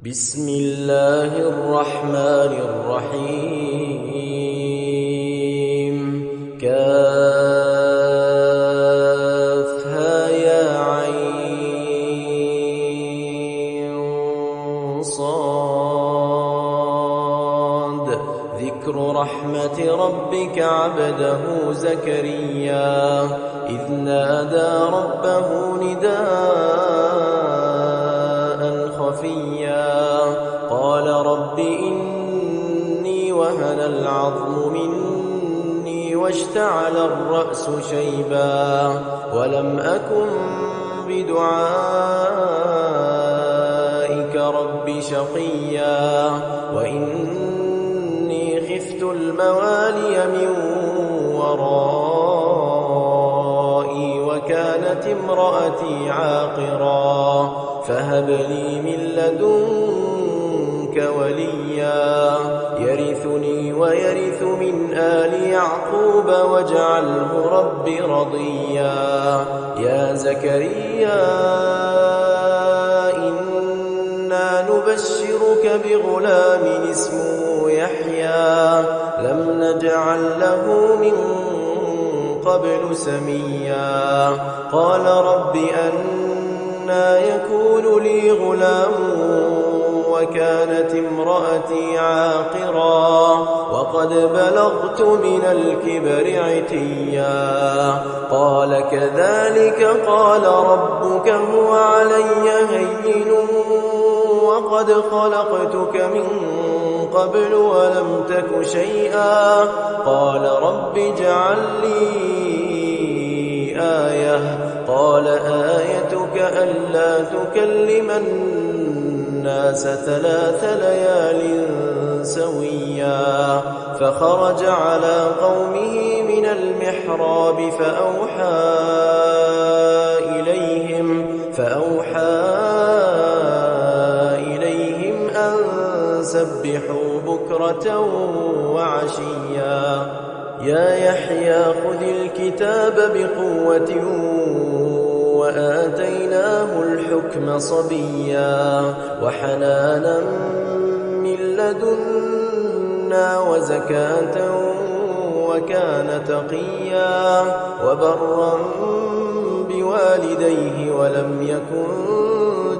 بسم الله الرحمن الرحيم كافها يا عين صاد ذكر رحمة ربك عبده زكريا إذ نادى ربه نداء خفيا قال رب إني وهن العظم مني واشتعل الرأس شيبا ولم أكن بدعائك رب شقيا وإني خفت الموالي من ورائي وكانت امرأتي عاقرا فهب لي من لدنك وليا يرثني ويرث من آل يعقوب واجعله رب رضيا يا زكريا إنا نبشرك بغلام اسمه يحيى لم نجعل له من قبل سميا قال رب أنى يكون لي غلام وكانت امرأتي عاقرا وقد بلغت من الكبر عتيا قال كذلك قال ربك هو علي هين وقد خلقتك من قبل ولم تك شيئا قال رب اجعل لي آية قال آيتك ألا تكلم الناس 3 ليال سويا فخرج على قومه من المحراب فأوحى إليهم أن سبحوا بكرة وعشيا يا يحيى خذ الكتاب بقوة وآتيناه الحكم صبيا وحنانا من لدنا وزكاة وكان تقيا وبرا بوالديه ولم يكن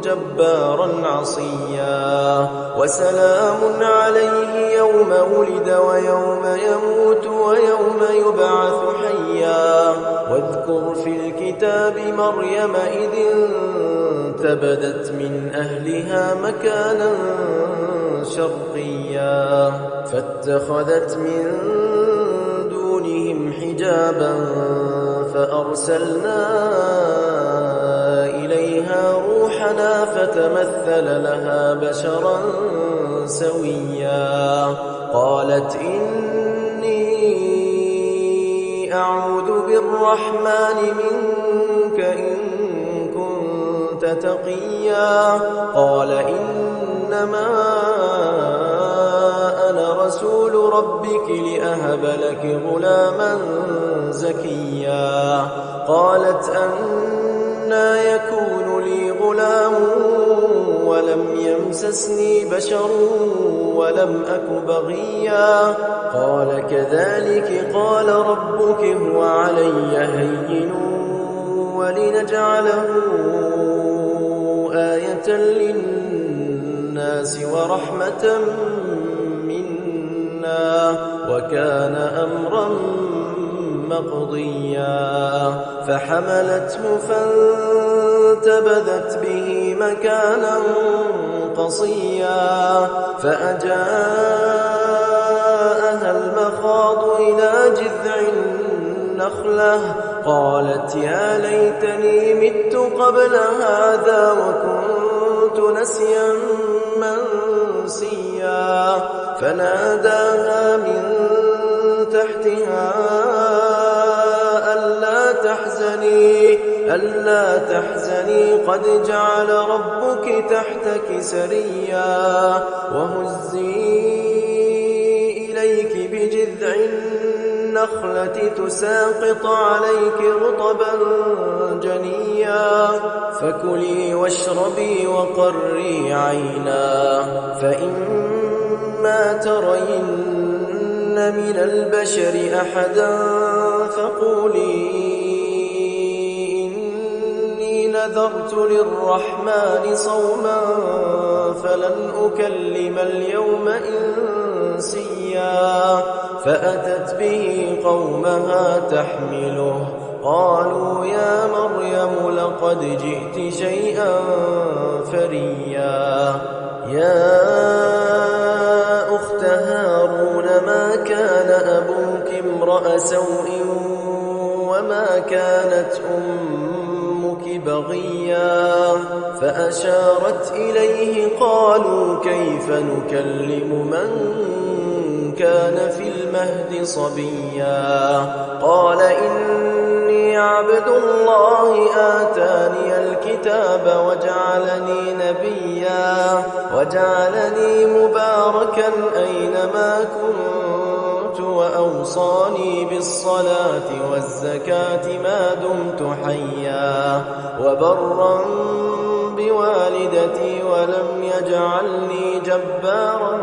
جبارا عصيا وسلام عليه يوم ولد ويوم يموت ويوم يبعث حيا واذكر في الكتاب مريم إذ انتبذت من أهلها مكانا شرقيا فاتخذت من دونهم حجابا فأرسلنا إليها روحنا فتمثل لها بشرا سويا قالت إني أعوذ بالرحمن منك إن كنت تقيا قال إنما أنا رسول ربك لأهب لك غلاما زكيا قالت أنى يكون لي غلام ولم يمسسني بشر ولم أك بغيا قال كذلك قال ربك هو علي هين ولنجعله آية للناس ورحمة منا وكان أمرا مقضيا فحملته فانتبذت به مكانا قصيا فأجاءها المخاض إلى جذع النخلة قالت يا ليتني مت قبل هذا وكنت نسيا منسيا فناداها من تحتها ألا تحزني قد جعل ربك تحتك سريا وهزي إليك بجذع النخلة تساقط عليك رطبا جنيا فكلي واشربي وقري عينا فإما ترين من البشر أحدا فقولي إني نذرت للرحمن صوما فلن أكلم اليوم إنسيا فأتت به قومها تحمله قالوا يا مريم لقد جئت شيئا فريا يا أخت هارون ما كان أبوك امرأ سوء وما كانت أمك بغيا فأشارت إليه قالوا كيف نكلم من كان في المهد صبيا قال إني عبد الله آتاني الكتاب وجعلني نبيا وجعلني مباركا أينما كنت وأوصاني بالصلاة والزكاة ما دمت حيا وبرا بوالدتي ولم يجعلني جبارا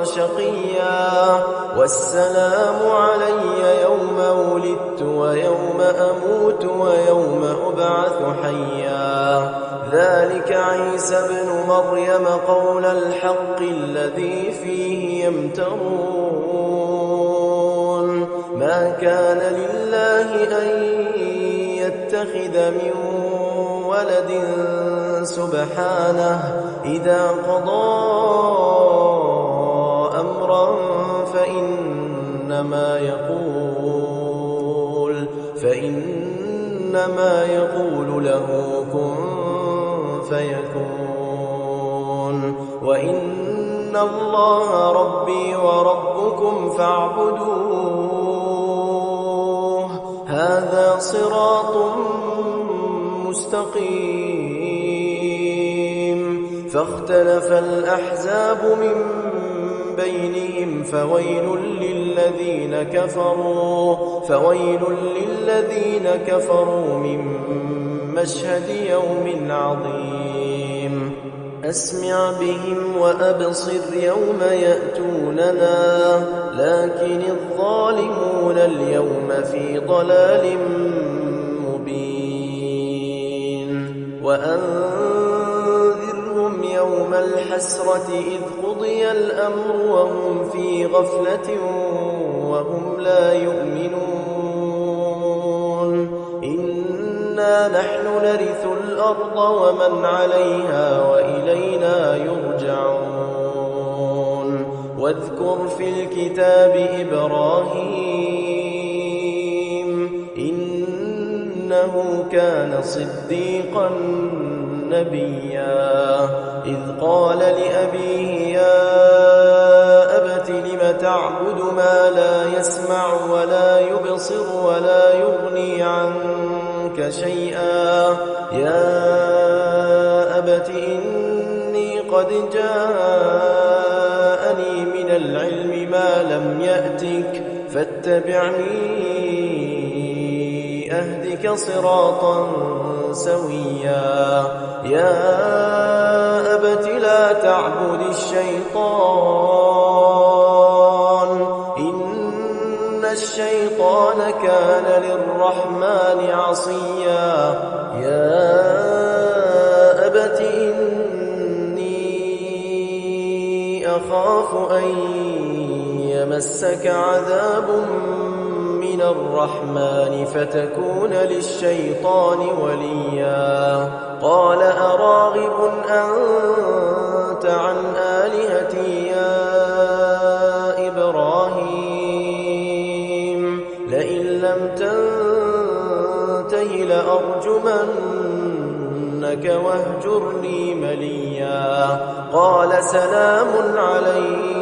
شقيا والسلام علي يوم ولدت ويوم أموت ويوم أبعث حيا ذلك عيسى ابن مريم قول الحق الذي فيه يمترون ما كان لله أن يتخذ من ولد سبحانه إذا قضى أمرا فإنما يقول له كن فيكون وإن الله ربي وربكم فاعبدوه هذا صراط مستقيم فاختلف الأحزاب من بينهم فويل للذين كفروا من مشهد يوم عظيم أسمع بهم وأبصر يوم يأتوننا لكن الظالمون اليوم في ضلال مبين وأنذرهم يوم الحسرة إذ قضي الأمر وهم في غفلة وهم لا يؤمنون إنا نحن نرث الأرض ومن عليها وإلينا يرجعون واذكر في الكتاب إبراهيم إنه كان صديقا نبيا إذ قال لأبيه يا أبت لم تعبد ما لا يسمع ولا يبصر ولا يغني عنك شيئا يا أبت إني قد جاءني من العلم ما لم يأتك فاتبعني أهدك صراطا سويا يا أبت لا تعبد الشيطان إن الشيطان كان للرحمن عصيا يا أبت إني أخاف أن يمسك عذاب من الرحمن فتكون للشيطان وليا قال أراغب أنت عن آلهتي يا إبراهيم لئن لم تنته لأرجمنك واهجرني مليا قال سلام عليك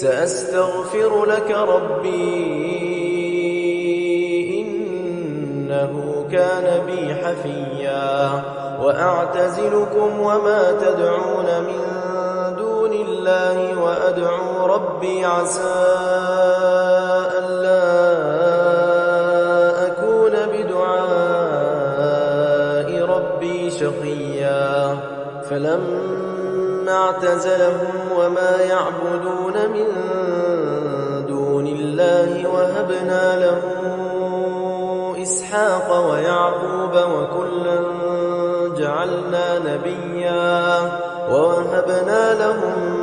سأستغفر لك ربي إنه كان بي حفيا وأعتزلكم وما تدعون من دون الله وأدعو ربي عسى ألا أكون بدعاء ربي شقيا فلا فلما اعتزلهم وما يعبدون من دون الله وهبنا له إسحاق ويعقوب وكلا جعلنا نبيا ووهبنا لهم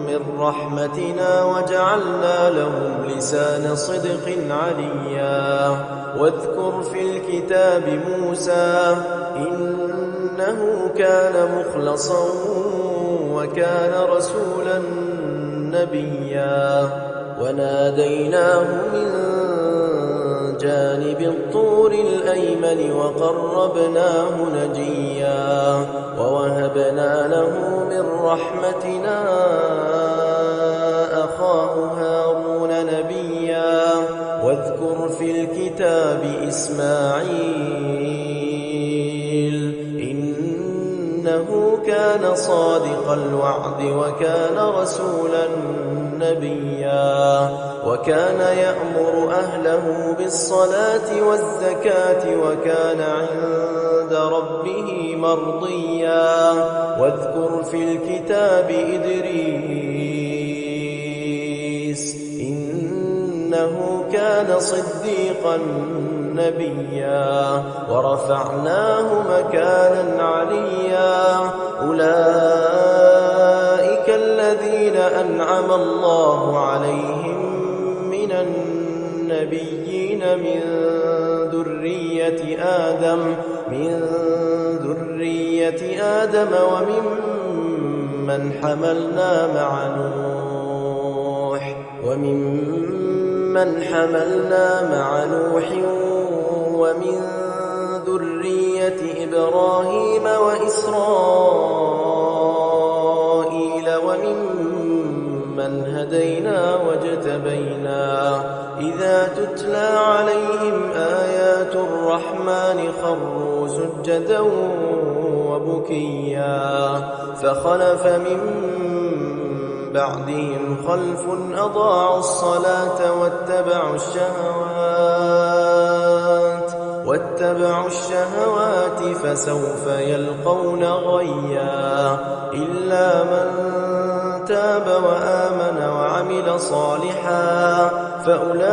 من رحمتنا وجعلنا لهم لسان صدق عليا واذكر في الكتاب موسى إنه كان مخلصا وكان رسولا نبيا وناديناه من جانب الطور الأيمن وقربناه نجيا ووهبنا له من رحمتنا أخاه هارون نبيا واذكر في الكتاب إسماعيل إنه كان صادق الوعد وكان رسولا نبيا وكان يأمر أهله بالصلاة والزكاة وكان عند ربه مرضيا واذكر في الكتاب إدريس إنه كان صديقا نبيا ورفعناه مكانا عليا أولئك الذين أنعم الله عليهم من النبيين من ذرية آدم وممن حملنا مع نوح ومن ذرية إبراهيم وإسرائيل وممن هدينا واجتبينا إذا تتلى عليهم آيات الرحمن خروا سجدا وبكيا فخلف من بعدهم خلف أضاعوا الصلاة واتبعوا الشهوات فسوف يلقون غيا إلا من تاب وآمن وعمل صالحا فأولئك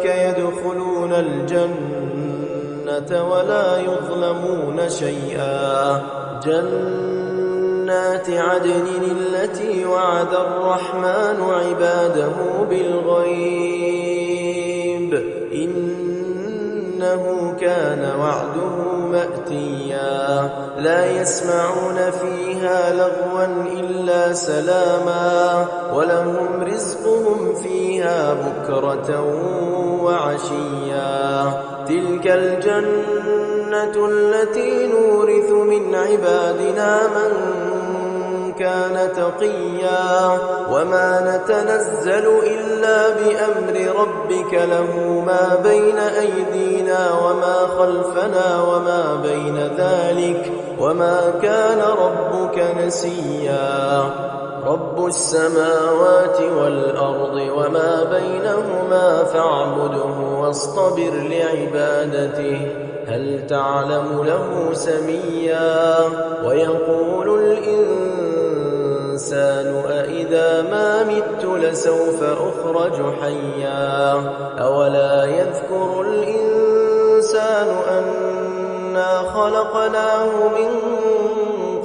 يدخلون الجنة ولا يظلمون شيئا جنات عدن التي وعد الرحمن عباده بالغيب إنه كان وعده مأتيا لا يسمعون فيها لغوا إلا سلاما ولهم رزقهم فيها بكرة وعشيا تلك الجنة التي نورث من عبادنا من كان تقيا وما نتنزل إلا بأمر ربك له ما بين أيدينا وما خلفنا وما بين ذلك وما كان ربك نسيا رب السماوات والأرض وما بينهما فاعبده واصطبر لعبادته هل تعلم له سميا ويقول الإنسان أإذا ما مت لسوف أخرج حيا أولا يذكر الإنسان أنا خلقناه من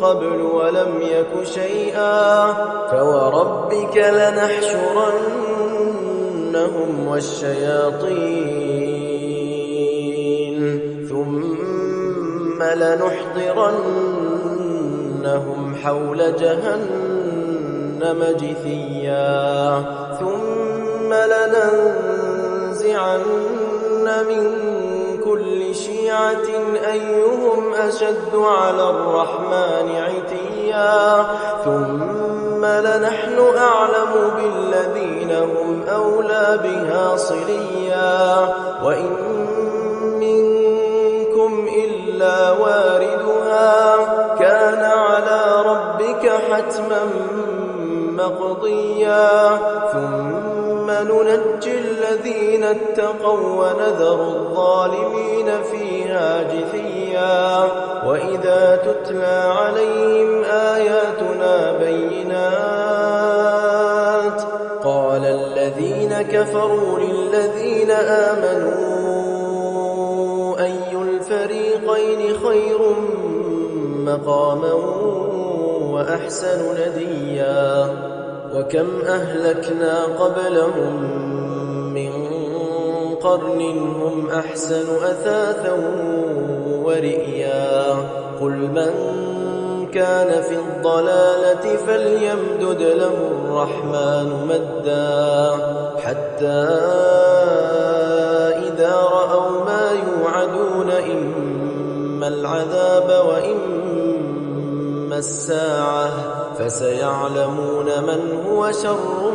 قبل ولم يك شيئا فوربك لنحشرنهم والشياطين ثم لنحضرنهم حول جهنم جثيا ثم لننزعن من كل شيعة أيهم أشد على الرحمن عتيا ثم لنحن أعلم بالذين هم أولى بها صليا وإن منكم إلا واردها كان على ربك حتما مقضيا ثم ننجي الذين اتقوا ونذر الظالمين فيها جثيا وإذا تتلى عليهم آياتنا بينات قال الذين كفروا للذين آمنوا أي الفريقين خير مقاما وأحسن نديا وكم أهلكنا قبلهم من قرن هم أحسن أثاثا ورئيا قل من كان في الضلالة فليمدد له الرحمن مدا حتى إذا رأوا ما يوعدون إما العذاب وإما الساعة فسيعلمون من هو شر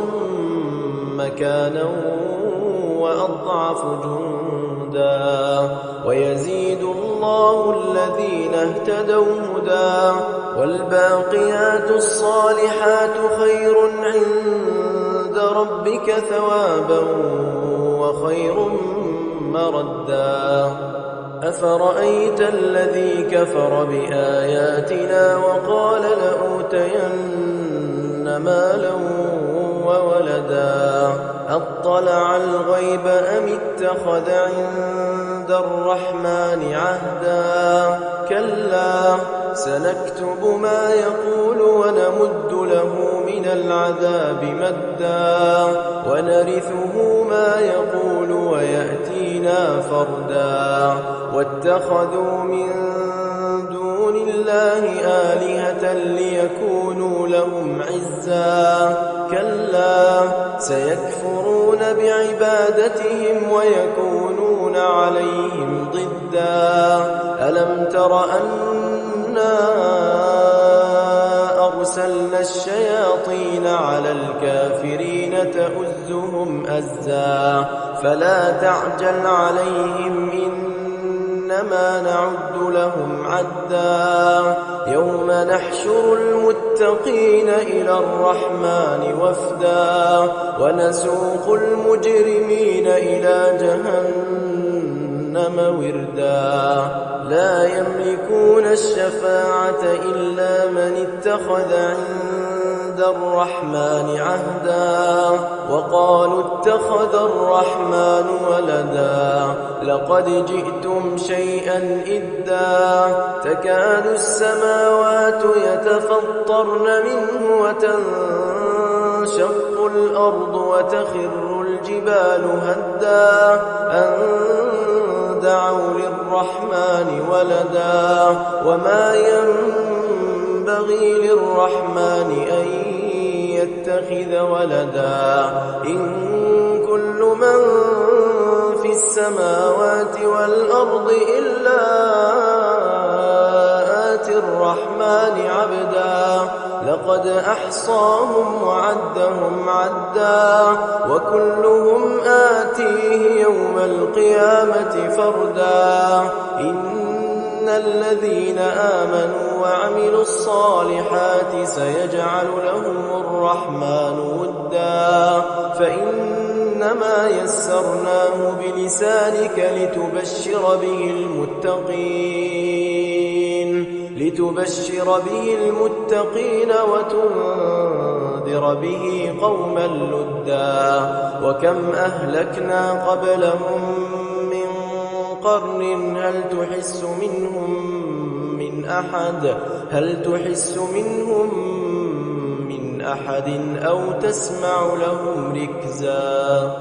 مكانا وأضعف جندا ويزيد الله الذين اهتدوا هدى والباقيات الصالحات خير عند ربك ثوابا وخير مردا أفرأيت الذي كفر بآياتنا وقال لأوتين مالا وولدا أطلع الغيب أم اتخذ عند الرحمن عهدا كلا سنكتب ما يقول ونمد له من العذاب مدا ونرثه ما يقول ويأتينا فردا واتخذوا من دون الله آلهة ليكونوا لهم عزا كلا سيكفرون بعبادتهم ويكونون عليهم ضدا ألم تر أنا أرسلنا الشياطين على الكافرين تؤزهم أزا فلا تعجل عليهم إنما نعد لهم عدا يوم نحشر المتقين إلى الرحمن وفدا ونسوق المجرمين إلى جهنم وردا لا يملكون الشفاعة إلا من اتخذ عند الرحمن عهدا وقالوا اتخذ الرحمن ولدا لقد جئتم شيئا إدا تكاد السماوات يتفطرن منه وتنشق الأرض وتخر الجبال هدا أن دعوا للرحمن ولدا وما ينبغي للرحمن أن يتخذ ولدا إن كل من في السماوات والأرض إلا آتي الرحمن عبدا لقد أحصاهم وعدهم عدا وكلهم آتيه يوم القيامة فردا إن الذين آمنوا وعملوا الصالحات سيجعل لهم الرحمن ودا فإنما يسرناه بلسانك لتبشر به المتقين وتنذر به قوما لدا وكم أهلكنا قبلهم من قرن هل تحس منهم من أحد أو تسمع لهم ركزا